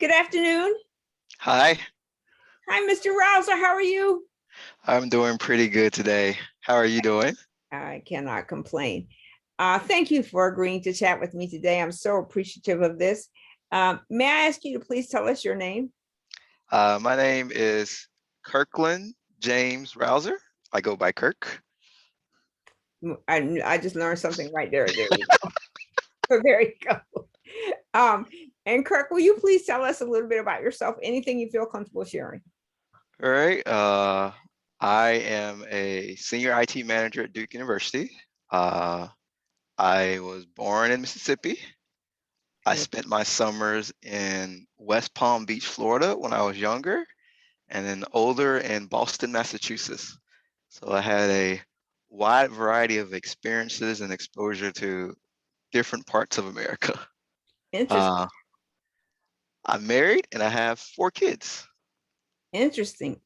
Good afternoon. Hi, Hi, Mr. Rouser. How are you? I'm doing pretty good today. How are you doing? I cannot complain. Thank you for agreeing to chat with me today. I'm so appreciative of this. May I ask you to please tell us your name? My name is Kirkland James Rouser. I go by Kirk. I just learned something right there. There you go. There you go. Um, and Kirk, will you please tell us a little bit about yourself? Anything you feel comfortable sharing? All right. I am a senior IT manager at Duke University. Uh, I was born in Mississippi. I Okay. spent my summers in West Palm Beach, Florida when I was younger, and then older in Boston, Massachusetts. So I had a wide variety of experiences and exposure to different parts of America. Interesting. Uh, I'm married and I have 4 kids. Interesting.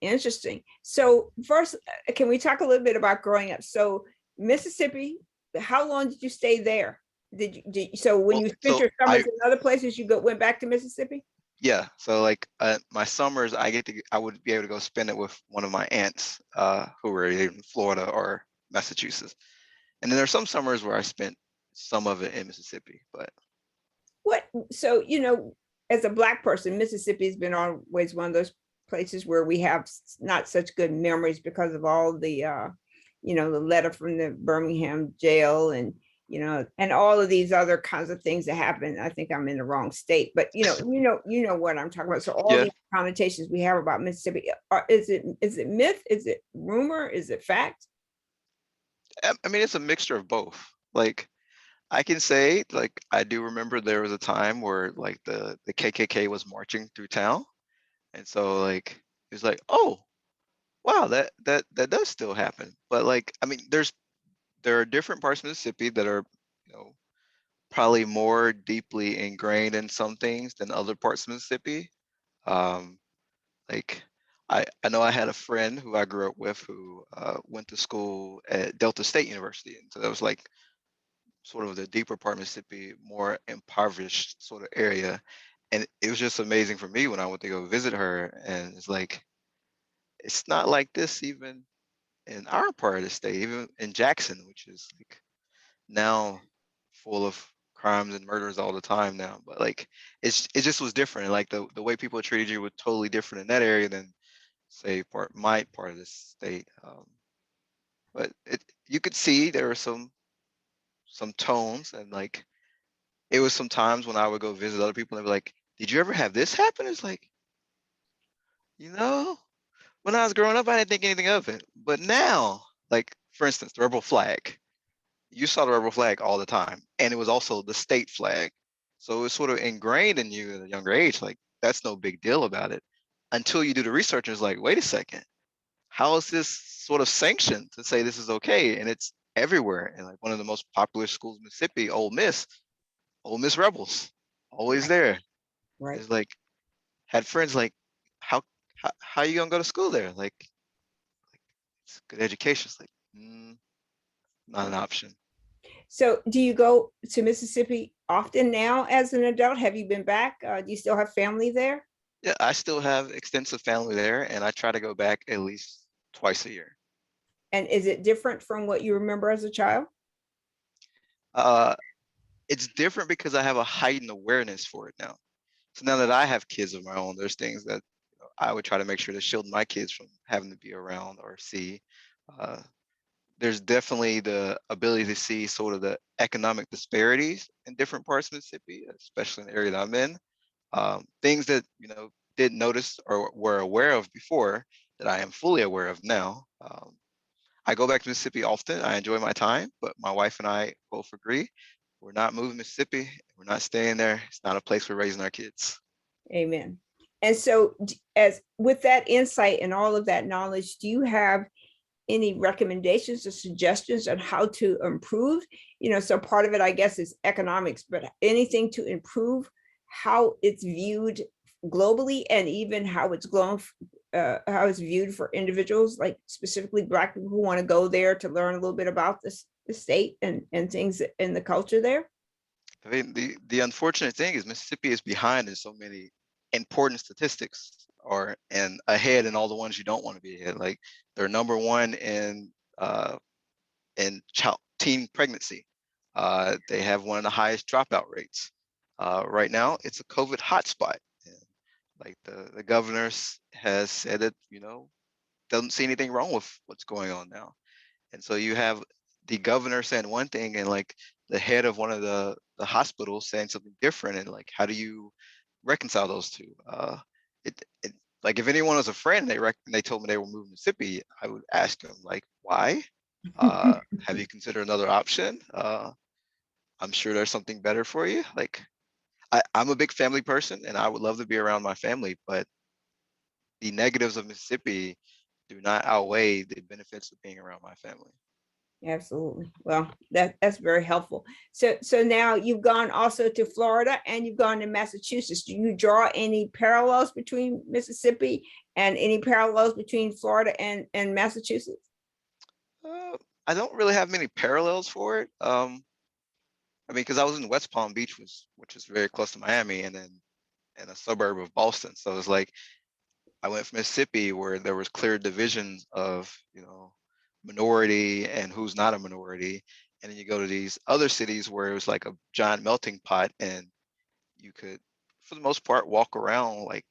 So first, can we talk a little bit about growing up? So Mississippi, how long did you stay there? So when Well, you spent so your summers in other places, went back to Mississippi? yeah, so like my summers, I would be able to go spend it with one of my aunts who were in Florida or Massachusetts, and then there's some summers where I spent some of it in Mississippi. But What, as a Black person, Mississippi has been always one of those places where we have not such good memories because of all the letter from the Birmingham jail and all of these other kinds of things that happen. I think I'm in the wrong state, but you know what I'm talking about. So all yeah, these connotations we have about Mississippi, is it myth? Is it rumor? Is it fact? I mean it's a mixture of both. Like I can say, like I do remember there was a time where like the KKK was marching through town, and so like it's like, oh wow, that does still happen. But like I mean, there are different parts of Mississippi that are, you know, probably more deeply ingrained in some things than other parts of Mississippi. Um, like I know I had a friend who I grew up with who went to school at Delta State University, and so that was like sort of the deeper part of Mississippi, more impoverished sort of area. And it was just amazing for me when I went to go visit her, and it's like it's not like this even in our part of the state, even in Jackson, which is like now full of crimes and murders all the time now. But like it just was different. Like the way people treated you was totally different in that area than say my part of the state. But it you could see there were some tones, and like it was some times when I would go visit other people and they'd be like, "Did you ever have this happen?" It's like, you know, when I was growing up, I didn't think anything of it. But now, like for instance, the rebel flag. You saw the rebel flag all the time, and it was also the state flag. So it was sort of ingrained in you at a younger age. Like that's no big deal about it until you do the research. And it's like, wait a second, how is this sort of sanctioned to say this is okay? And it's everywhere. And like one of the most popular schools in Mississippi, Ole Miss Rebels, always Right, there. right. It's like had friends like, how how you gonna go to school there? Like it's good education. It's like not an option. So do you go to Mississippi often now as an adult? Have you been back? Do you still have family there? Yeah, I still have extensive family there, and I try to go back at least twice a year. And is it different from what you remember as a child? Uh, it's different because I have a heightened awareness for it now. So now that I have kids of my own, there's things that I would try to make sure to shield my kids from having to be around or see. Uh, there's definitely the ability to see sort of the economic disparities in different parts of Mississippi, especially in the area that I'm in. Things that didn't notice or were aware of before that I am fully aware of now. I go back to Mississippi often. I enjoy my time, but my wife and I both agree we're not moving Mississippi. We're not staying there. It's not a place we're raising our kids. Amen. And so, as with that insight and all of that knowledge, do you have any recommendations or suggestions on how to improve? So part of it, I guess, is economics, but anything to improve how it's viewed globally and even how it's viewed for individuals, like specifically Black people who want to go there to learn a little bit about the state and things in the culture there. I mean, the unfortunate thing is Mississippi is behind in so many important statistics are and ahead in all the ones you don't want to be ahead. Like they're number one in teen pregnancy. They have one of the highest dropout rates. Right now, it's a COVID hotspot. And like the governor has said that, doesn't see anything wrong with what's going on now. And so you have the governor saying one thing and like the head of one of the hospitals saying something different. And like, how do you reconcile those two? It like if anyone was a friend, they told me they were moving to Mississippi, I would ask them like, why? Have you considered another option? I'm sure there's something better for you. Like I'm a big family person and I would love to be around my family, but the negatives of Mississippi do not outweigh the benefits of being around my family. Absolutely. Well, that's very helpful. So now you've gone also to Florida and you've gone to Massachusetts. Do you draw any parallels between Mississippi and any parallels between Florida and Massachusetts? Uh, I don't really have many parallels for it. I mean, because I was in West Palm Beach, which is very close to Miami, and then in a suburb of Boston. So it's like I went from Mississippi where there was clear divisions of, minority and who's not a minority. And then you go to these other cities where it was like a giant melting pot and you could, for the most part, walk around like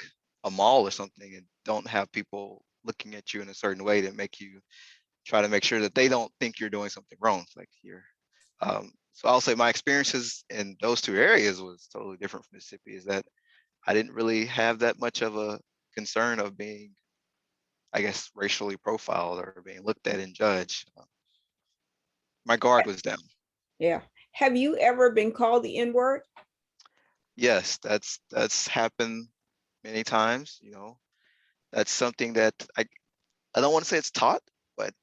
a mall or something and don't have people looking at you in a certain way to make you try to make sure that they don't think you're doing something wrong. Like so I'll say my experiences in those two areas was totally different from Mississippi. Is that I didn't really have that much of a concern of being, I guess, racially profiled or being looked at and judged. My guard was down. Yeah. Have you ever been called the N-word? Yes, that's happened many times. That's something that I don't want to say it's taught, but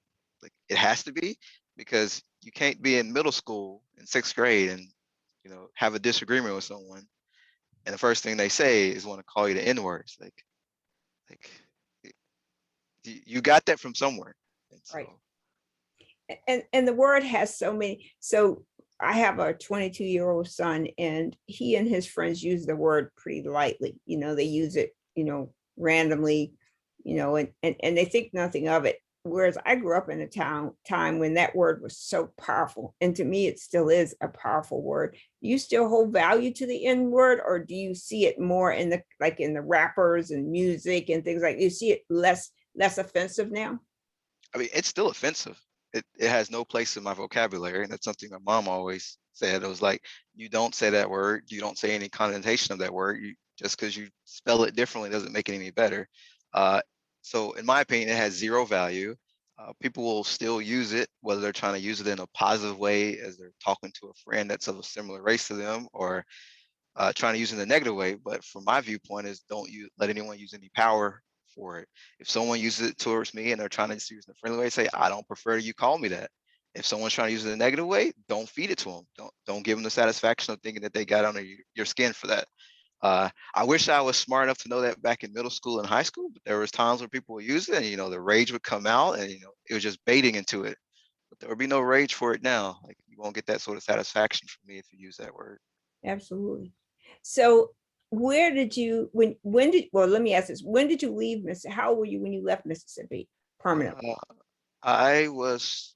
like it has to be because you can't be in middle school in sixth grade and have a disagreement with someone, and the first thing they say is want to call you the N-word. It's like you got that from somewhere, and Right. so And the word has so many. So I have a 22-year-old son, and he and his friends use the word pretty lightly. They use it, randomly, and they think nothing of it. Whereas I grew up in a time when that word was so powerful. And to me, it still is a powerful word. Do you still hold value to the N word, or do you see it more in the rappers and music and things like, you see it less offensive now? I mean it's still offensive. It has no place in my vocabulary, and that's something my mom always said. It was like, you don't say that word, you don't say any connotation of that word. You just because you spell it differently doesn't make it any better. Uh, so in my opinion, it has zero value. People will still use it, whether they're trying to use it in a positive way as they're talking to a friend that's of a similar race to them, or trying to use it in a negative way. But from my viewpoint is don't you let anyone use any power for it. If someone uses it towards me and they're trying to use it in a friendly way, say, I don't prefer you call me that. If someone's trying to use it in a negative way, don't feed it to them. Don't give them the satisfaction of thinking that they got under your skin for that. I wish I was smart enough to know that back in middle school and high school, but there was times where people would use it and the rage would come out and it was just baiting into it. But there would be no rage for it now. Like you won't get that sort of satisfaction from me if you use that word. Absolutely. So where did you when did well let me ask this, when did you leave Mississippi? How old were you when you left Mississippi permanently? Uh, I was,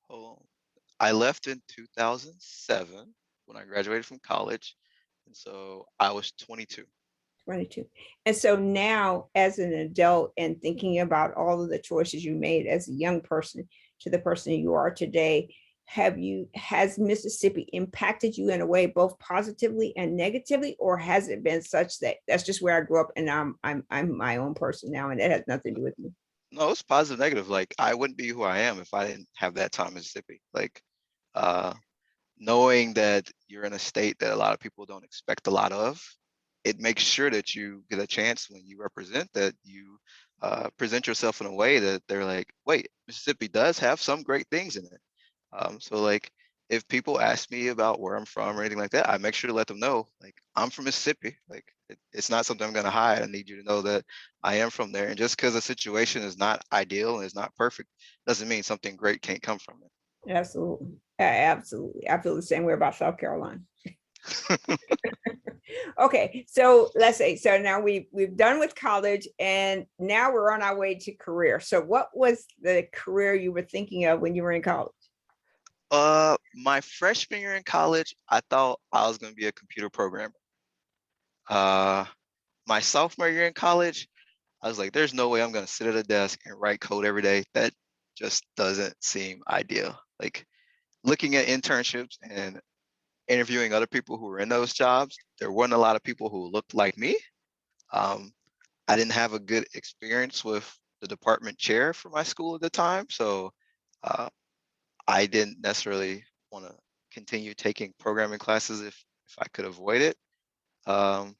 hold on. I left in 2007 when I graduated from college. And so I was 22. 22. And so now as an adult and thinking about all of the choices you made as a young person to the person you are today, has Mississippi impacted you in a way both positively and negatively, or has it been such that that's just where I grew up and I'm my own person now and it has nothing to do with me? No, it's positive, negative. Like I wouldn't be who I am if I didn't have that time in Mississippi. Like uh, knowing that you're in a state that a lot of people don't expect a lot of, it makes sure that you get a chance when you represent that you present yourself in a way that they're like, wait, Mississippi does have some great things in it. So like if people ask me about where I'm from or anything like that, I make sure to let them know, like I'm from Mississippi. Like it's not something I'm gonna hide. I need you to know that I am from there. And just because a situation is not ideal and is not perfect, doesn't mean something great can't come from Absolutely. Absolutely. I feel the same way about South Carolina. it. Okay, so let's say, so now we've done with college and now we're on our way to career. So what was the career you were thinking of when you were in college? My freshman year in college, I thought I was gonna be a computer programmer. Uh, my sophomore year in college, I was like, there's no way I'm gonna sit at a desk and write code every day. That just doesn't seem ideal. Like looking at internships and interviewing other people who were in those jobs, there weren't a lot of people who looked like me. Um, I didn't have a good experience with the department chair for my school at the time, so uh, I didn't necessarily want to continue taking programming classes if I could avoid it. Um,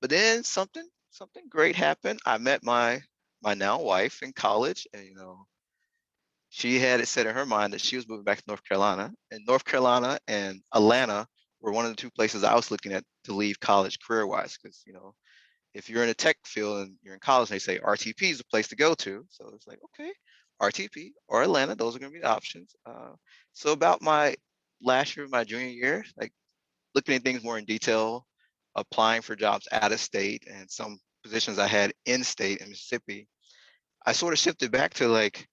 but then something great happened. I met my now wife in college, and she had it set in her mind that she was moving back to North Carolina, and North Carolina and Atlanta were one of the two places I was looking at to leave college career-wise, because if you're in a tech field and you're in college, they say RTP is the place to go to. So it's like, okay, RTP or Atlanta, those are going to be the options. So about my last year, my junior year, like looking at things more in detail, applying for jobs out of state and some positions I had in state in Mississippi, I sort of shifted back to like,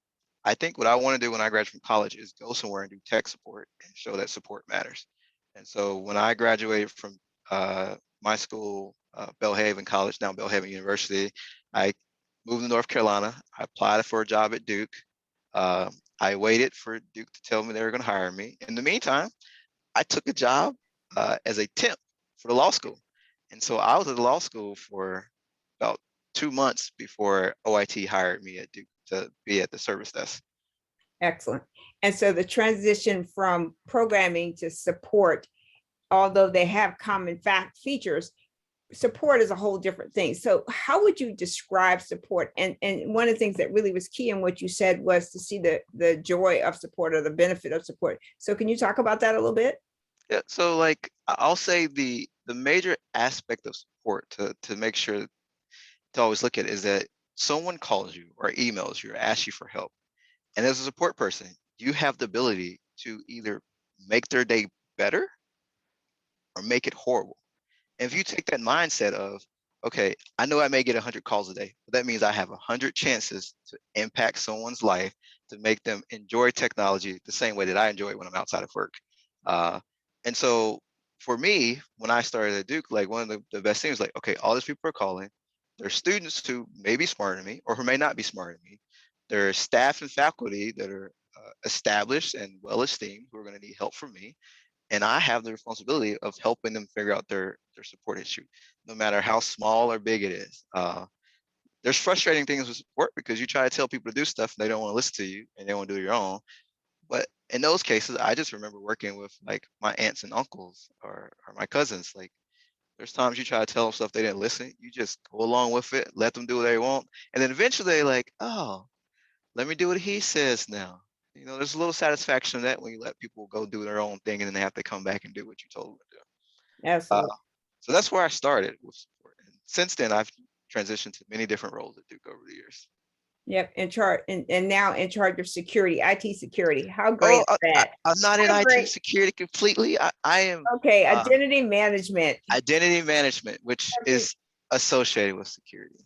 I think what I want to do when I graduate from college is go somewhere and do tech support and show that support matters. And so when I graduated from my school, Belhaven College, now Belhaven University, I moved to North Carolina. I applied for a job at Duke. I waited for Duke to tell me they were going to hire me. In the meantime, I took a job as a temp for the law school. And so I was at the law school for about 2 months before OIT hired me at Duke to be at the service desk. Excellent. And so the transition from programming to support, although they have common fact features, support is a whole different thing. So how would you describe support? And one of the things that really was key in what you said was to see the joy of support or the benefit of support. So can you talk about that a little bit? Yeah, so like I'll say the major aspect of support to make sure to always look at is that someone calls you or emails you or asks you for help. And as a support person, you have the ability to either make their day better or make it horrible. And if you take that mindset of, okay, I know I may get 100 calls a day, but that means I have 100 chances to impact someone's life to make them enjoy technology the same way that I enjoy it when I'm outside of work. Uh, and so for me, when I started at Duke, like one of the best things, like, okay, all these people are calling. There's students who may be smarter than me or who may not be smarter than me. There are staff and faculty that are established and well esteemed who are going to need help from me, and I have the responsibility of helping them figure out their support issue, no matter how small or big it is. There's frustrating things with support because you try to tell people to do stuff and they don't want to listen to you and they want to do your own. But in those cases, I just remember working with like my aunts and uncles or my cousins. Like there's times you try to tell them stuff they didn't listen. You just go along with it, let them do what they want, and then eventually they're like, oh, let me do what he says now. There's a little satisfaction in that when you let people go do their own thing and then they have to come back and do what you told them to do. Absolutely. So that's where I started with support. And since then, I've transitioned to many different roles at Duke over the years. Yep, in charge and now in charge of security, IT security. How great Oh, is that? I'm not in How IT great. security completely. I am Okay, uh, identity management. identity management, which I mean, is associated with security.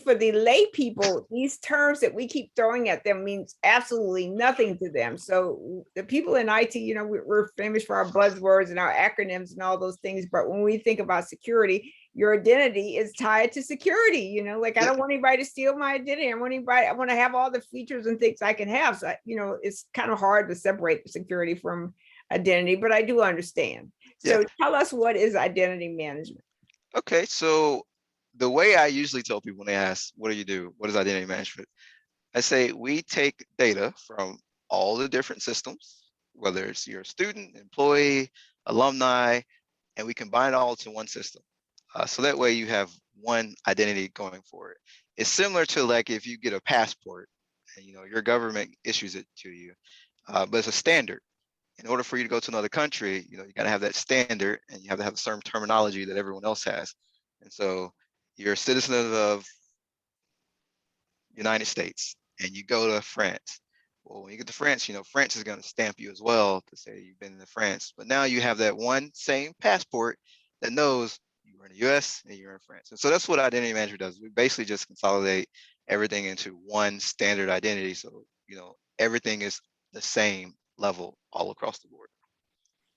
for the lay people, these terms that we keep throwing at them means absolutely nothing to them. So the people in IT, we're famous for our buzzwords and our acronyms and all those things. But when we think about security, your identity is tied to security. Like I Yeah, don't want anybody to steal my identity. I want to have all the features and things I can have. So, it's kind of hard to separate the security from identity, but I do understand. yeah. So tell us, what is identity management? Okay, so the way I usually tell people when they ask, "What do you do? What is identity management?" I say we take data from all the different systems, whether it's your student, employee, alumni, and we combine it all to one system. So that way you have one identity going forward. It's similar to like if you get a passport and your government issues it to you, but it's a standard. In order for you to go to another country, you got to have that standard and you have to have the same terminology that everyone else has. And so you're a citizen of United States and you go to France. Well, when you get to France, France is going to stamp you as well to say you've been to France. But now you have that one same passport that knows you're in the US and you're in France. And so that's what identity manager does. We basically just consolidate everything into one standard identity. So, everything is the same level all across the board.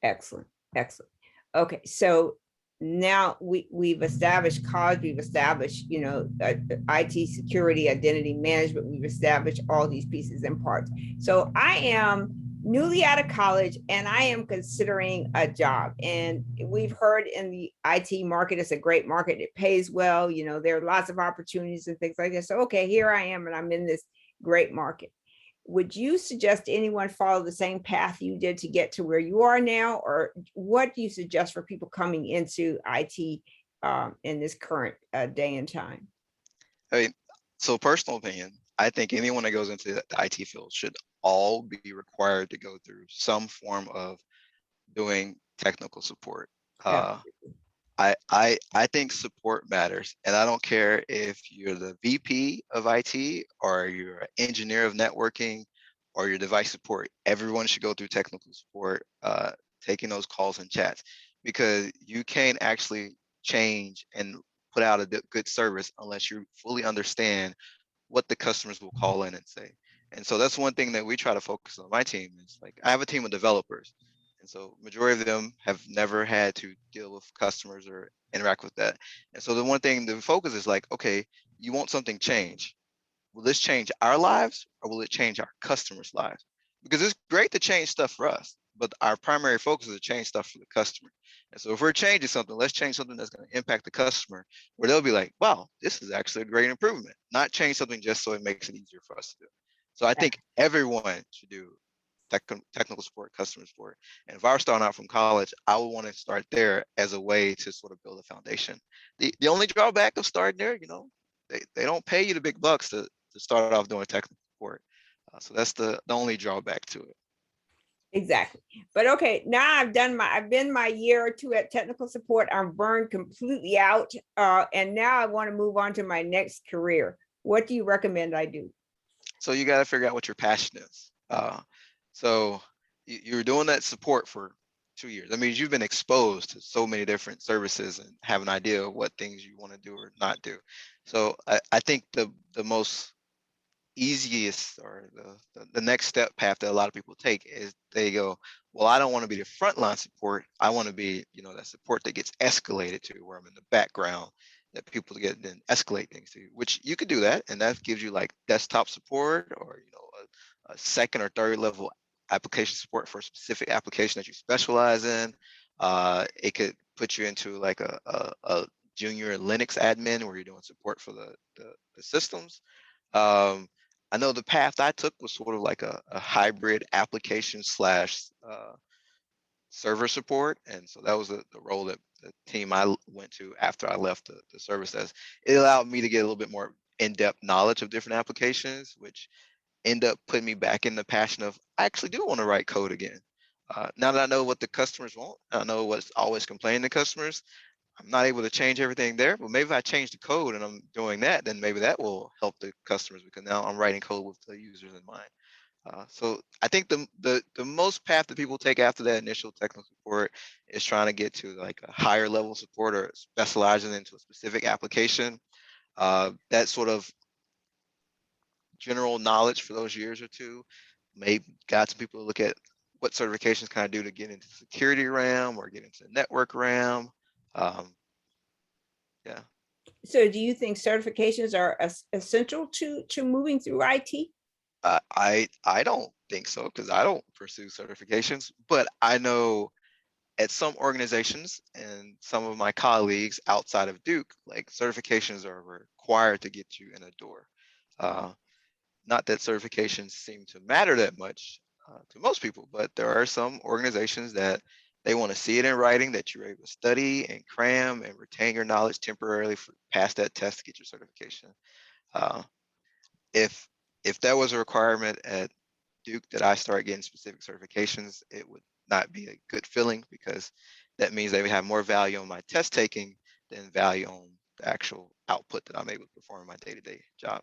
Excellent, excellent. Okay, so now we've established cause, we've established, IT security, identity management, we've established all these pieces and parts. So I am newly out of college and I am considering a job. And we've heard in the IT market, it's a great market, it pays well, there are lots of opportunities and things like that. So, okay, here I am and I'm in this great market. Would you suggest anyone follow the same path you did to get to where you are now? Or what do you suggest for people coming into IT in this current day and time? I mean, so personal opinion, I think anyone that goes into the IT field should all be required to go through some form of doing technical support. Uh, Absolutely. I think support matters, and I don't care if you're the VP of IT or you're an engineer of networking or your device support. Everyone should go through technical support, taking those calls and chats, because you can't actually change and put out a good service unless you fully understand what the customers will call in and say. And so that's one thing that we try to focus on my team is like I have a team of developers. And so majority of them have never had to deal with customers or interact with that. And so the one thing the focus is like, okay, you want something change. Will this change our lives or will it change our customers' lives? Because it's great to change stuff for us, but our primary focus is to change stuff for the customer. And so if we're changing something, let's change something that's going to impact the customer, where they'll be like, wow, this is actually a great improvement, not change something just so it makes it easier for us to do. So I think everyone should do technical support, customer support. And if I were starting out from college, I would want to start there as a way to sort of build a foundation. The only drawback of starting there, they don't pay you the big bucks to start off doing technical support. So that's the only drawback to it. Exactly. But okay, now I've been my year or two at technical support. I'm burned completely out. And now I want to move on to my next career. What do you recommend I do? So you got to figure out what your passion is. So you're doing that support for 2 years. That means you've been exposed to so many different services and have an idea of what things you want to do or not do. So I think the most easiest or the next step path that a lot of people take is they go, well, I don't want to be the frontline support. I want to be, that support that gets escalated to, where I'm in the background, that people get then escalate things to, which you could do that. And that gives you like desktop support or, a second or third level application support for a specific application that you specialize in. It could put you into like a junior Linux admin where you're doing support for the systems. I know the path I took was sort of like a hybrid application slash server support. And so that was the role that the team I went to after I left the service as. It allowed me to get a little bit more in-depth knowledge of different applications, which end up putting me back in the passion of I actually do want to write code again. Now that I know what the customers want, I know what's always complaining to customers. I'm not able to change everything there, but maybe if I change the code and I'm doing that, then maybe that will help the customers because now I'm writing code with the users in mind. So I think the most path that people take after that initial technical support is trying to get to like a higher level support or specializing into a specific application. That sort of general knowledge for those years or two maybe got some people to look at what certifications can I do to get into security realm or get into network realm. Um, yeah. So do you think certifications are essential to moving through IT? I don't think so because I don't pursue certifications, but I know at some organizations and some of my colleagues outside of Duke, like certifications are required to get you in a door. Uh, Not that certifications seem to matter that much to most people, but there are some organizations that they want to see it in writing that you're able to study and cram and retain your knowledge temporarily for pass that test to get your certification. Uh, if if that was a requirement at Duke that I start getting specific certifications, it would not be a good feeling because that means they would have more value on my test taking than value on the actual output that I'm able to perform in my day-to-day job.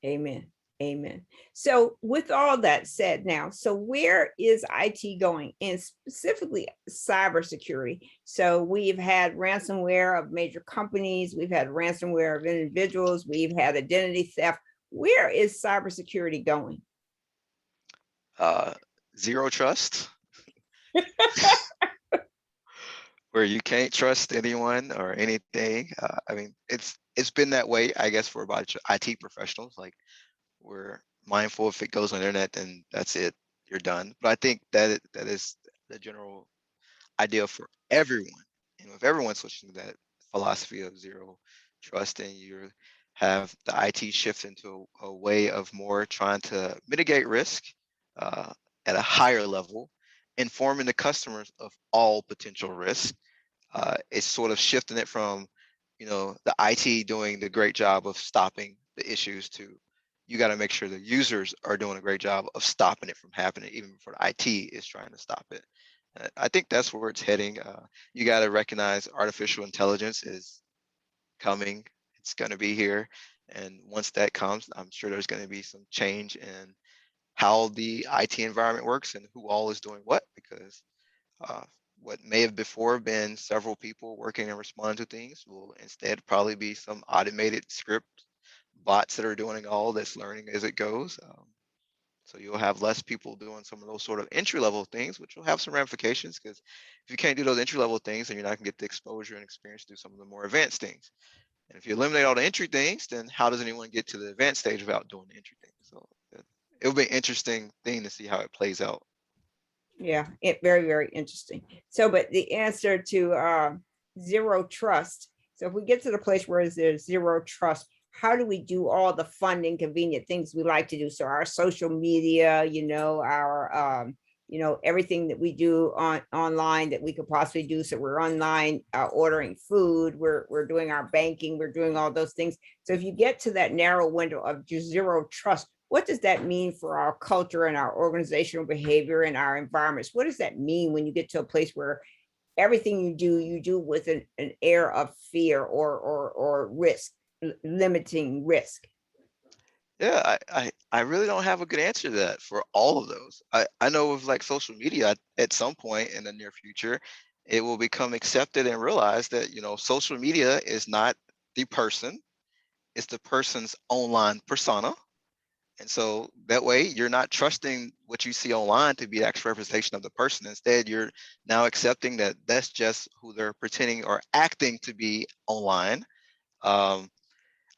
Amen. Amen. So with all that said now, so where is IT going, and specifically cybersecurity? So we've had ransomware of major companies, we've had ransomware of individuals, we've had identity theft. Where is cybersecurity going? Uh, Zero trust, where you can't trust anyone or anything. I mean, it's been that way, I guess, for about IT professionals. Like, we're mindful if it goes on the internet, then that's it, you're done. But I think that is the general idea for everyone. And if everyone's switching to that philosophy of zero trust, and you have the IT shift into a way of more trying to mitigate risk uh, at a higher level, informing the customers of all potential risks. It's sort of shifting it from, the IT doing the great job of stopping the issues to, you got to make sure the users are doing a great job of stopping it from happening, even before the IT is trying to stop it. I think that's where it's heading. You got to recognize artificial intelligence is coming. It's going to be here. And once that comes, I'm sure there's going to be some change in how the IT environment works and who all is doing what, because uh, what may have before been several people working and responding to things will instead probably be some automated script bots that are doing all this learning as it goes. So you'll have less people doing some of those sort of entry level things, which will have some ramifications, because if you can't do those entry level things, then you're not gonna get the exposure and experience to do some of the more advanced things. And if you eliminate all the entry things, then how does anyone get to the advanced stage without doing the entry things? So it'll be an interesting thing to see how it plays out. Yeah, it very, very interesting. So, but the answer to zero trust. So if we get to the place where there's zero trust, how do we do all the fun and convenient things we like to do? So our social media, our everything that we do on online that we could possibly do. So we're online ordering food, we're doing our banking, we're doing all those things. So if you get to that narrow window of just zero trust, what does that mean for our culture and our organizational behavior and our environments? What does that mean when you get to a place where everything you do with an air of fear or risk, limiting risk? Yeah, I really don't have a good answer to that for all of those. I know with like social media, at some point in the near future, it will become accepted and realized that, social media is not the person, it's the person's online persona. And so that way you're not trusting what you see online to be the actual representation of the person. Instead, you're now accepting that that's just who they're pretending or acting to be online. Um,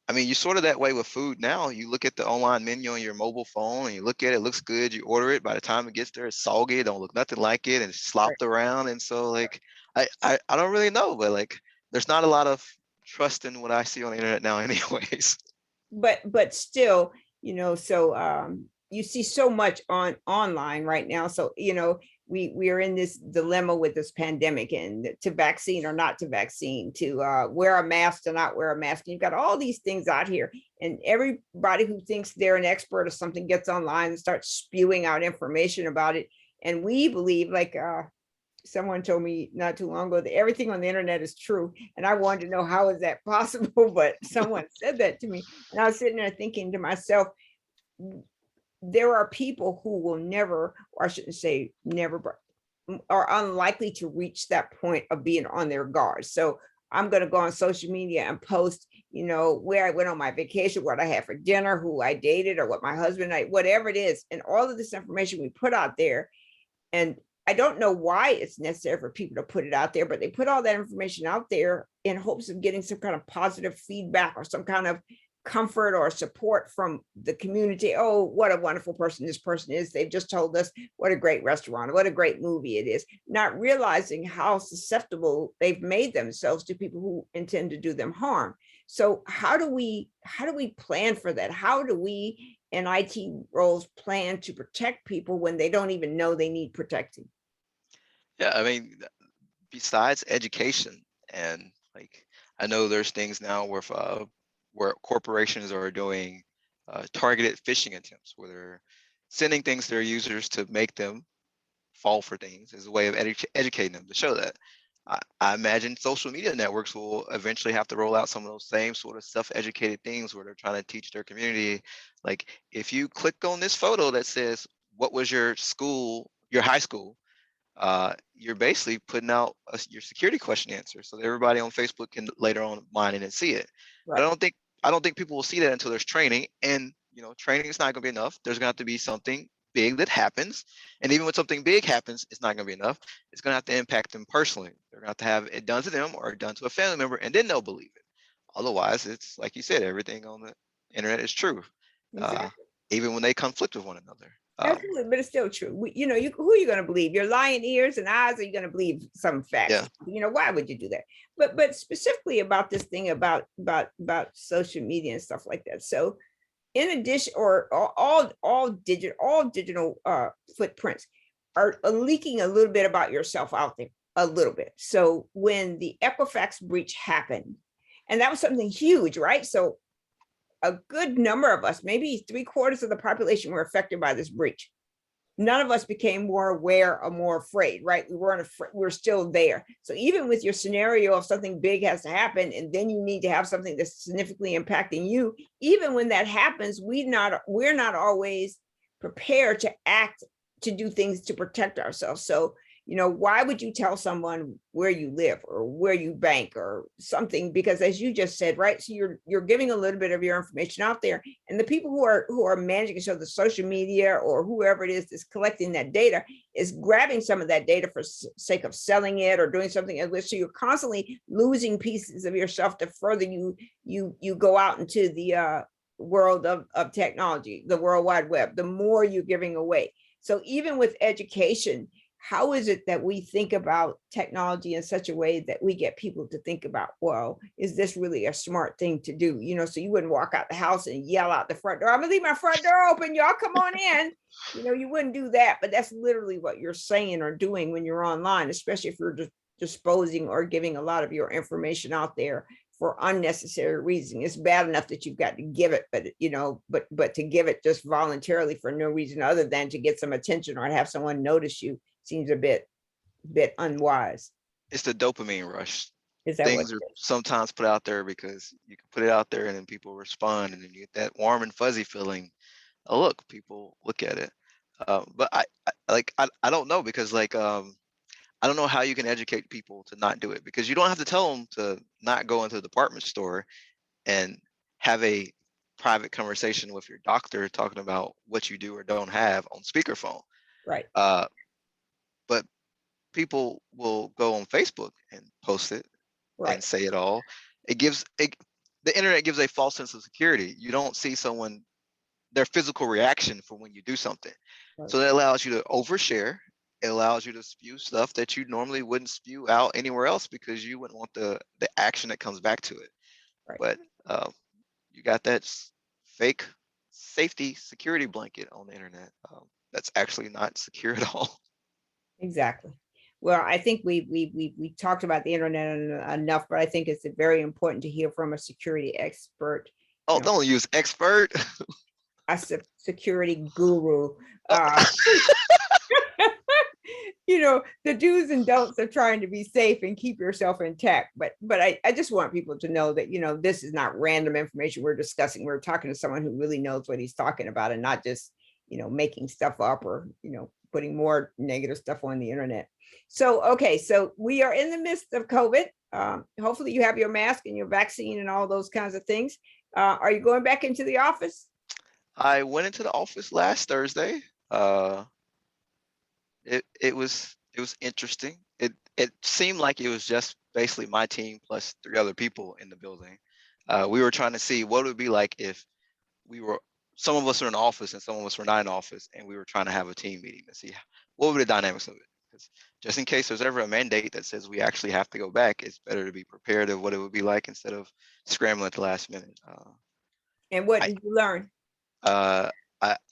I mean, you're sort of that way with food now. You look at the online menu on your mobile phone and you look at it, it looks good, you order it. By the time it gets there, it's soggy, it don't look nothing like it, and it's Right. slopped around. And so like I don't really know, but like there's not a lot of trust in what I see on the internet now anyways. But still, so you see so much on online right now. So we are in this dilemma with this pandemic, and to vaccine or not to vaccine, to wear a mask to not wear a mask. And you've got all these things out here, and everybody who thinks they're an expert or something gets online and starts spewing out information about it. And we believe, like someone told me not too long ago, that everything on the internet is true. And I wanted to know, how is that possible? But someone said that to me. And I was sitting there thinking to myself, there are people who will never, or I shouldn't say never, but are unlikely to reach that point of being on their guard. So I'm going to go on social media and post, where I went on my vacation, what I had for dinner, who I dated, or what my husband, whatever it is. And all of this information we put out there. And I don't know why it's necessary for people to put it out there, but they put all that information out there in hopes of getting some kind of positive feedback or some kind of comfort or support from the community. Oh, what a wonderful person this person is. They've just told us what a great restaurant, what a great movie it is, not realizing how susceptible they've made themselves to people who intend to do them harm. So how do we plan for that? How do we in IT roles plan to protect people when they don't even know they need protecting? Yeah, I mean, besides education, and like I know there's things now where corporations are doing targeted phishing attempts, where they're sending things to their users to make them fall for things as a way of educating them to show that. I imagine social media networks will eventually have to roll out some of those same sort of self-educated things where they're trying to teach their community, like if you click on this photo that says, what was your school, your high school, you're basically putting out your security question answer so that everybody on Facebook can later on mine it and see it. But Right. I don't think people will see that until there's training, and training is not going to be enough. There's going to have to be something big that happens, and even when something big happens, it's not going to be enough. It's going to have to impact them personally. They're going to have it done to them or done to a family member, and then they'll believe it. Otherwise, it's like you said, everything on the internet is true, uh, Exactly. even when they conflict with one another. Absolutely, but it's still true. Who are you going to believe? Your lying ears and eyes? Or are you going to believe some facts? Yeah. Why would you do that? But specifically about this thing about social media and stuff like that. So, in addition, or all digital footprints are leaking a little bit about yourself out there, a little bit. So when the Equifax breach happened, and that was something huge, right? So a good number of us, maybe 3/4 of the population, were affected by this breach. None of us became more aware or more afraid, right? We weren't afraid, we're still there. So even with your scenario of something big has to happen, and then you need to have something that's significantly impacting you, even when that happens, we're not always prepared to act, to do things to protect ourselves. So why would you tell someone where you live or where you bank or something? Because as you just said, right, so you're giving a little bit of your information out there, and the people who are managing, so the social media or whoever it is that's collecting that data is grabbing some of that data for sake of selling it or doing something else. So you're constantly losing pieces of yourself to further you go out into the world of technology, the World Wide Web, the more you're giving away. So even with education, how is it that we think about technology in such a way that we get people to think about, well, is this really a smart thing to do? So you wouldn't walk out the house and yell out the front door, I'm gonna leave my front door open, y'all come on in. You wouldn't do that, but that's literally what you're saying or doing when you're online, especially if you're just disposing or giving a lot of your information out there for unnecessary reason. It's bad enough that you've got to give it, but to give it just voluntarily for no reason other than to get some attention or to have someone notice you seems a bit unwise. It's the dopamine rush. Is that what Things are sometimes put out there because you can put it out there and then people respond, and then you get that warm and fuzzy feeling. Oh, look, people look at it. But I don't know, because I don't know how you can educate people to not do it, because you don't have to tell them to not go into the department store and have a private conversation with your doctor talking about what you do or don't have on speakerphone. right? Uh, but people will go on Facebook and post it and Right. say it all. The internet gives a false sense of security. You don't see someone, their physical reaction for when you do something. Right. So that allows you to overshare. It allows you to spew stuff that you normally wouldn't spew out anywhere else because you wouldn't want the action that comes back to it. Right. But you got that fake safety security blanket on the internet that's actually not secure at all. Exactly. Well, I think we talked about the internet enough, but I think it's very important to hear from a security expert, Oh, don't use expert. a security guru. Oh, Uh, the do's and don'ts of trying to be safe and keep yourself intact. But I just want people to know that, this is not random information we're discussing. We're talking to someone who really knows what he's talking about and not just, making stuff up or, putting more negative stuff on the internet. So, okay, so we are in the midst of COVID. Hopefully you have your mask and your vaccine and all those kinds of things. Are you going back into the office? I went into the office last Thursday. Uh, it was interesting. It seemed like it was just basically my team plus 3 other people in the building. We were trying to see what it would be like if some of us were in office and some of us were not in office, and we were trying to have a team meeting to see what would be the dynamics of it. Because just in case there's ever a mandate that says we actually have to go back, it's better to be prepared of what it would be like instead of scrambling at the last minute. And what I did you learn? uh,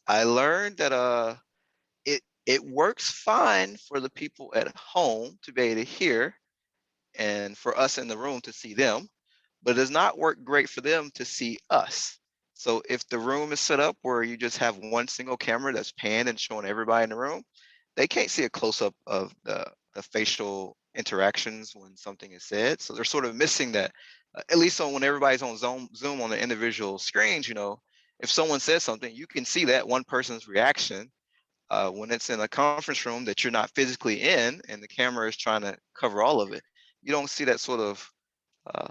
I learned that it works fine for the people at home to be able to hear, and for us in the room to see them, but it does not work great for them to see us. So if the room is set up where you just have one single camera that's panned and showing everybody in the room, they can't see a close up of the facial interactions when something is said. So they're sort of missing that, at least on when everybody's on Zoom on the individual screens. If someone says something, you can see that one person's reaction. When it's in a conference room that you're not physically in, and the camera is trying to cover all of it, you don't see that sort of uh,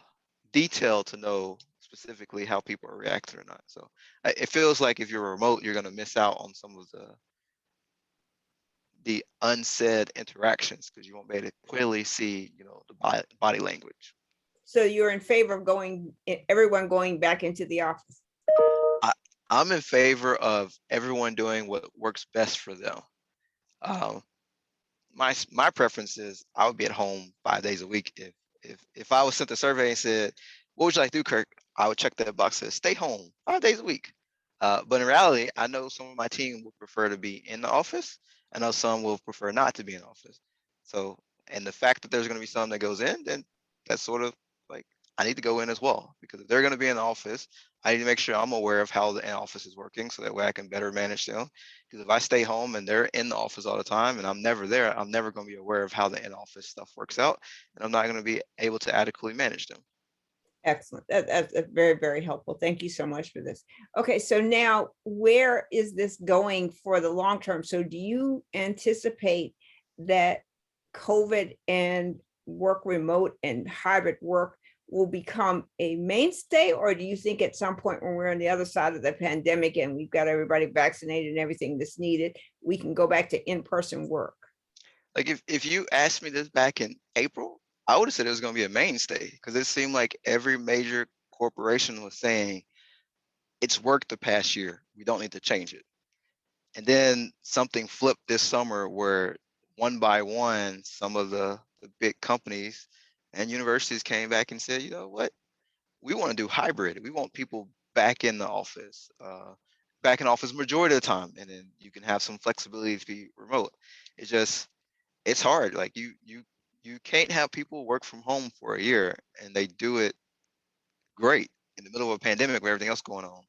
detail to know specifically how people are reacting or not. So it feels like if you're remote, you're going to miss out on some of the unsaid interactions because you won't be able to clearly see, the body language. So you're in favor of everyone going back into the office? I, I'm in favor of everyone doing what works best for them. Um, my preference is I would be at home 5 days a week. If I was sent a survey and said, "What would you like to do, Kirk?" I would check that box that says, "Stay home 5 days a week." But in reality, I know some of my team would prefer to be in the office. I know some will prefer not to be in office. So, and the fact that there's going to be some that goes in, then that's sort of like I need to go in as well, because if they're going to be in the office, I need to make sure I'm aware of how the office is working so that way I can better manage them. Because if I stay home and they're in the office all the time and I'm never there, I'm never going to be aware of how the in office stuff works out, and I'm not going to be able to adequately manage them. Excellent. That's very, very helpful. Thank you so much for this. Okay, so now where is this going for the long term? So do you anticipate that COVID and work remote and hybrid work will become a mainstay? Or do you think at some point when we're on the other side of the pandemic and we've got everybody vaccinated and everything that's needed, we can go back to in-person work? Like if you asked me this back in April, I would have said it was going to be a mainstay because it seemed like every major corporation was saying it's worked the past year. We don't need to change it. And then something flipped this summer where one by one, some of the big companies and universities came back and said, you know what, we want to do hybrid. We want people back in office majority of the time, and then you can have some flexibility to be remote. It's just it's hard. Like you can't have people work from home for a year and they do it great in the middle of a pandemic with everything else going on,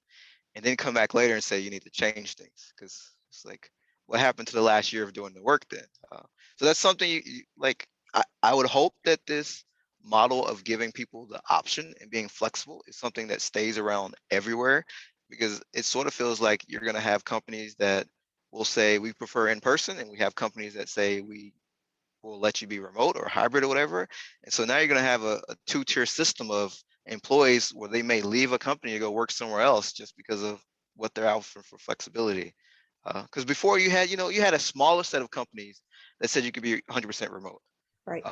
and then come back later and say you need to change things because it's like what happened to the last year of doing the work then. So that's something like I would hope that this model of giving people the option and being flexible is something that stays around everywhere, because it sort of feels like you're going to have companies that will say we prefer in person, and we have companies that say we will let you be remote or hybrid or whatever. And so now you're going to have a two-tier system of employees where they may leave a company to go work somewhere else just because of what they're out for flexibility. Because before you had a smaller set of companies that said you could be 100% remote. Right.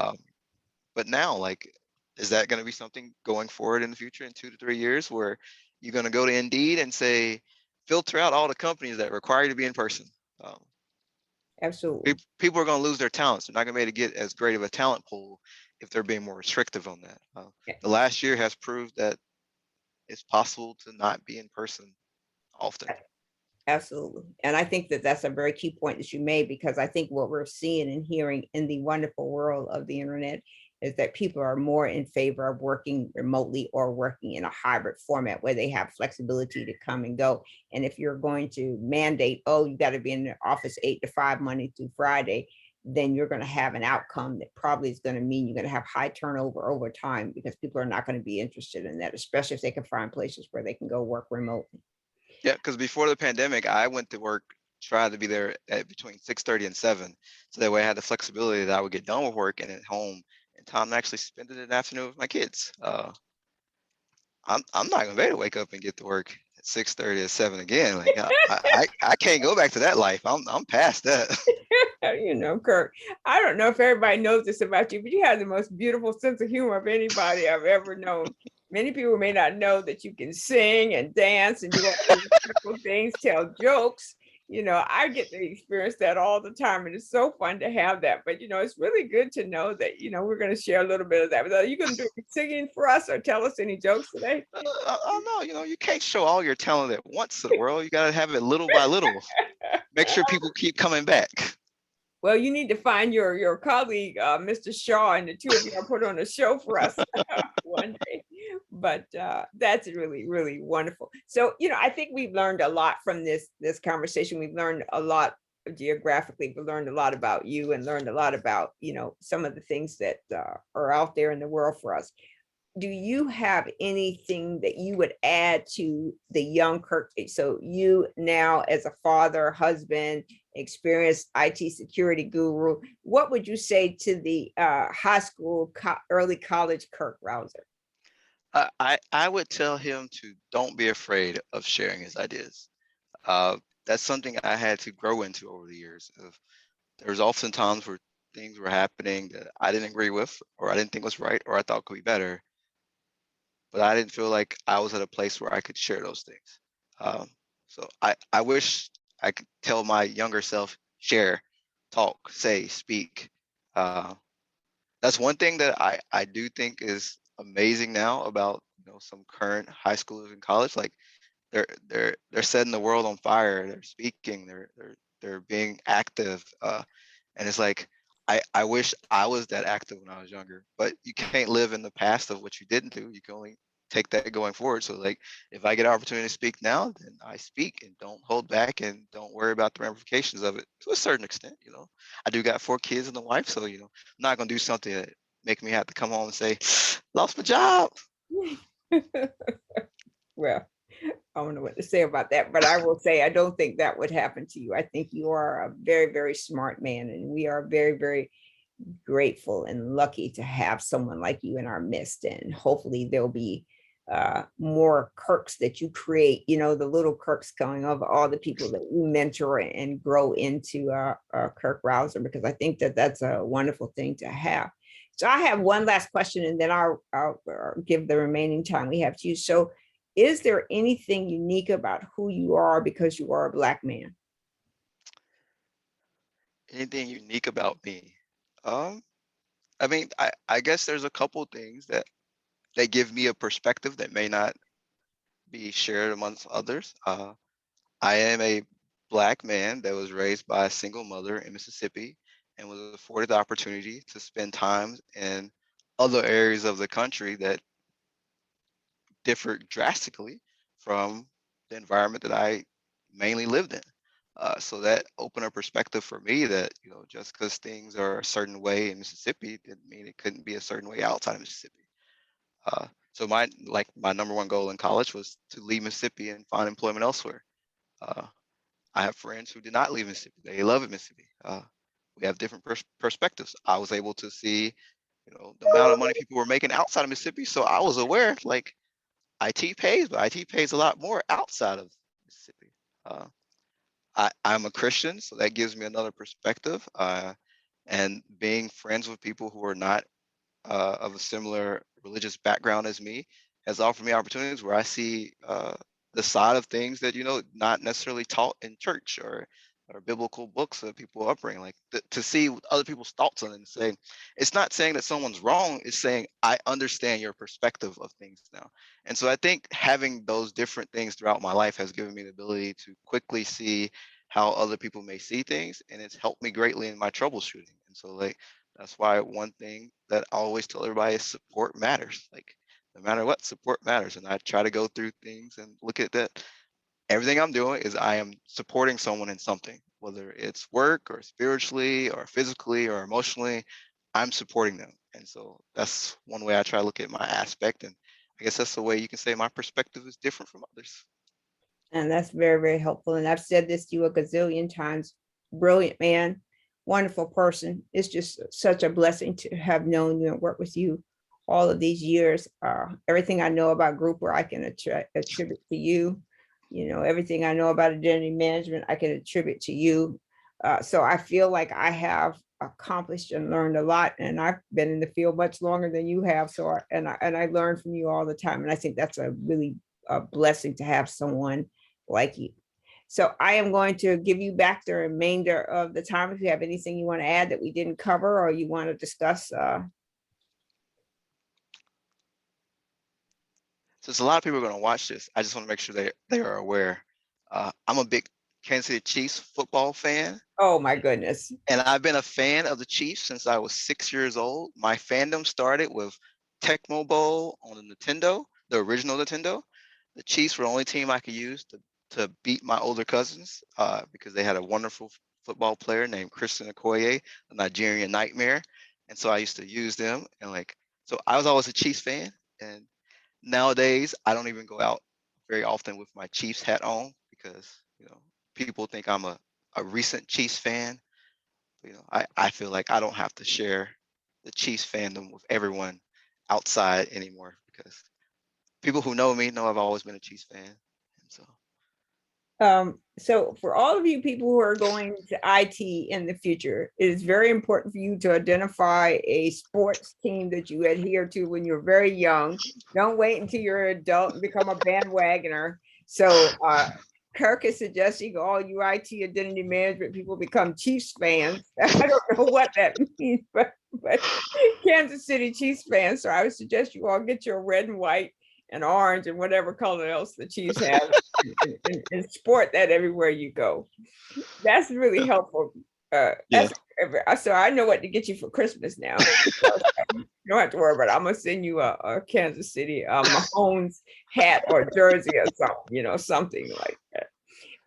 But now, like, is that going to be something going forward in the future in 2 to 3 years where you're going to go to Indeed and say, filter out all the companies that require you to be in person? Um, Absolutely. People are going to lose their talents. They're not going to be able to get as great of a talent pool if they're being more restrictive on that. The last year has proved that it's possible to not be in person often. Absolutely. And I think that that's a very key point that you made, because I think what we're seeing and hearing in the wonderful world of the internet is that people are more in favor of working remotely or working in a hybrid format where they have flexibility to come and go. And if you're going to mandate, oh, you got to be in the office 8 to 5 Monday through Friday, then you're going to have an outcome that probably is going to mean you're going to have high turnover over time, because people are not going to be interested in that, especially if they can find places where they can go work remotely. Yeah, because before the pandemic, I went to work, tried to be there at between 6:30 and 7, so that way I had the flexibility that I would get done with work and at home, and time to actually spend it in the afternoon with my kids. I'm not gonna be able to wake up and get to work at 6:30 or 7 again. Like I can't go back to that life. I'm past that. Kirk, I don't know if everybody knows this about you, but you have the most beautiful sense of humor of anybody I've ever known. Many people may not know that you can sing and dance and do all these wonderful things, tell jokes. I get to experience that all the time, and it's so fun to have that. But it's really good to know that we're going to share a little bit of that. But are you going to do singing for us or tell us any jokes today? Oh no, you can't show all your talent at once to the world. You gotta have it little by little. Make sure people keep coming back. Well, you need to find your colleague, Mr. Shaw, and the two of you are put on a show for us one day. But that's really, really wonderful. So, I think we've learned a lot from this conversation. We've learned a lot geographically, but learned a lot about you and learned a lot about, some of the things that are out there in the world for us. Do you have anything that you would add to the young Kirk? So you now, as a father, husband, experienced IT security guru, what would you say to the high school, early college Kirk Rouser? I would tell him to don't be afraid of sharing his ideas. Uh, that's something I had to grow into over the years. There was often times where things were happening that I didn't agree with, or I didn't think was right, or I thought could be better, but I didn't feel like I was at a place where I could share those things. Um, so I wish I could tell my younger self, share, talk, say, speak. Uh, that's one thing that I do think is amazing now about some current high schoolers and college. Like they're setting the world on fire. They're speaking. They're being active. And it's like I wish I was that active when I was younger. But you can't live in the past of what you didn't do. You can only take that going forward. So like if I get an opportunity to speak now, then I speak and don't hold back and don't worry about the ramifications of it to a certain extent. I do got 4 kids and a wife, so I'm not gonna do something that make me have to come home and say, lost my job. Well, I don't know what to say about that, but I will say I don't think that would happen to you. I think you are a very, very smart man, and we are very, very grateful and lucky to have someone like you in our midst. And hopefully there'll be more Kirks that you create, the little Kirks coming of all the people that you mentor and grow into Kirk Rouser, because I think that that's a wonderful thing to have. So I have one last question, and then I'll give the remaining time we have to you. So is there anything unique about who you are because you are a Black man? Anything unique about me? Um, I mean, I guess there's a couple things that they give me a perspective that may not be shared amongst others. I am a Black man that was raised by a single mother in Mississippi and was afforded the opportunity to spend time in other areas of the country that differed drastically from the environment that I mainly lived in. So that opened a perspective for me that just because things are a certain way in Mississippi didn't mean it couldn't be a certain way outside of Mississippi. So my number one goal in college was to leave Mississippi and find employment elsewhere. Uh, I have friends who did not leave Mississippi; they love it, Mississippi. We have different perspectives. I was able to see, the amount of money people were making outside of Mississippi, so I was aware, like IT pays, but IT pays a lot more outside of Mississippi. Uh, I'm a Christian, so that gives me another perspective. And being friends with people who are not of a similar religious background as me has offered me opportunities where I see the side of things that not necessarily taught in church or biblical books that people upbringing, like to see other people's thoughts on it and say, it's not saying that someone's wrong, it's saying I understand your perspective of things now. And so I think having those different things throughout my life has given me the ability to quickly see how other people may see things, and it's helped me greatly in my troubleshooting. And so like that's why one thing that I always tell everybody is support matters. Like no matter what, support matters. And I try to go through things and look at that. Everything I'm doing is I am supporting someone in something, whether it's work or spiritually or physically or emotionally, I'm supporting them. And so that's one way I try to look at my aspect. And I guess that's the way you can say my perspective is different from others. And that's very, very helpful. And I've said this to you a gazillion times. Brilliant man, wonderful person. It's just such a blessing to have known you and worked with you all of these years. Everything I know about grouper, I can attribute to you. Everything I know about identity management, I can attribute to you. So I feel like I have accomplished and learned a lot, and I've been in the field much longer than you have. And I learn from you all the time, and I think that's a really a blessing to have someone like you. So I am going to give you back the remainder of the time. If you have anything you want to add that we didn't cover or you want to discuss. Since a lot of people are going to watch this, I just want to make sure they are aware. I'm a big Kansas City Chiefs football fan, Oh my goodness. and I've been a fan of the Chiefs since I was 6 years old. My fandom started with Tecmo Bowl on the Nintendo, the original Nintendo. The Chiefs were the only team I could use to beat my older cousins because they had a wonderful football player named Christian Okoye, a Nigerian nightmare. And so I used to use them. And like, so I was always a Chiefs fan. And nowadays, I don't even go out very often with my Chiefs hat on because, people think I'm a recent Chiefs fan. I feel like I don't have to share the Chiefs fandom with everyone outside anymore because people who know me know I've always been a Chiefs fan. And so So for all of you people who are going to IT in the future, it is very important for you to identify a sports team that you adhere to when you're very young. Don't wait until you're an adult and become a bandwagoner. So Kirk is suggesting all you IT identity management people become Chiefs fans. I don't know what that means, but Kansas City Chiefs fans. So I would suggest you all get your red and white and orange and whatever color else the Chiefs have and sport that everywhere you go. That's really helpful. yeah, So I know what to get you for Christmas now. You don't have to worry about it. I'm gonna send you a Kansas City Mahomes hat or jersey or something, something like that.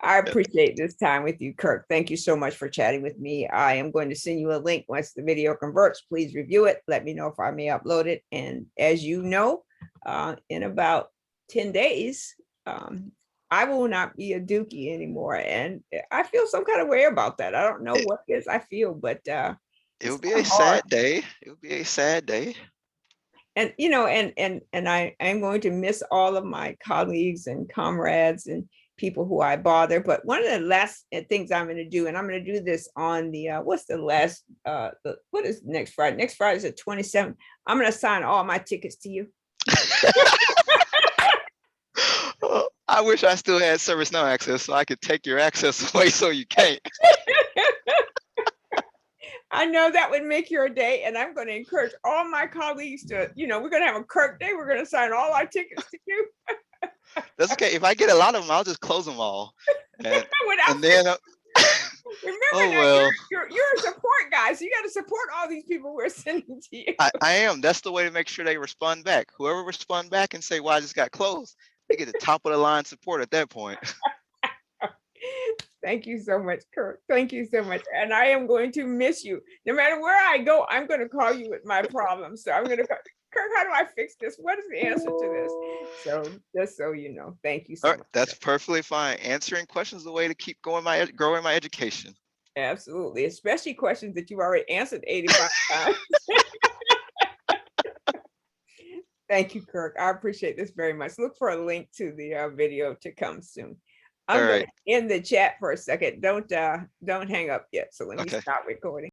I appreciate this time with you, Kirk. Thank you so much for chatting with me. I am going to send you a link once the video converts. Please review it. Let me know if I may upload it. And as you know, in about 10 days, I will not be a Dookie anymore. And I feel some kind of way about that. I don't know it, what it is I feel, but it it's would be kind a of hard. sad day. It would be a sad day. And I'm going to miss all of my colleagues and comrades and people who I bother. But one of the last things I'm going to do, and I'm going to do this on the what's the last what is next Friday? Next Friday is the 27th. I'm going to assign all my tickets to you. I wish I still had ServiceNow access so I could take your access away so you can't. I know that would make your day, and I'm going to encourage all my colleagues to, we're going to have a Kirk day. We're going to sign all our tickets to you. That's okay. If I get a lot of them, I'll just close them all. And then, remember oh now, well. you're a support guy, so you got to support all these people we're sending to you. I am. That's the way to make sure they respond back. Whoever respond back and say, "Well, I just got closed," they get the top of the line support at that point. Thank you so much, Kirk. Thank you so much. And I am going to miss you. No matter where I go, I'm going to call you with my problems. So I'm going to call, Kirk, how do I fix this? What is the answer to this? So just so you know, thank you so All right, much. that's perfectly fine. Answering questions is the way to keep growing my education. Absolutely, especially questions that you've already answered 85 times. Thank you, Kirk. I appreciate this very much. Look for a link to the video to come soon. I'm going to end the chat for a second. Don't hang up yet. So let me Okay. stop recording.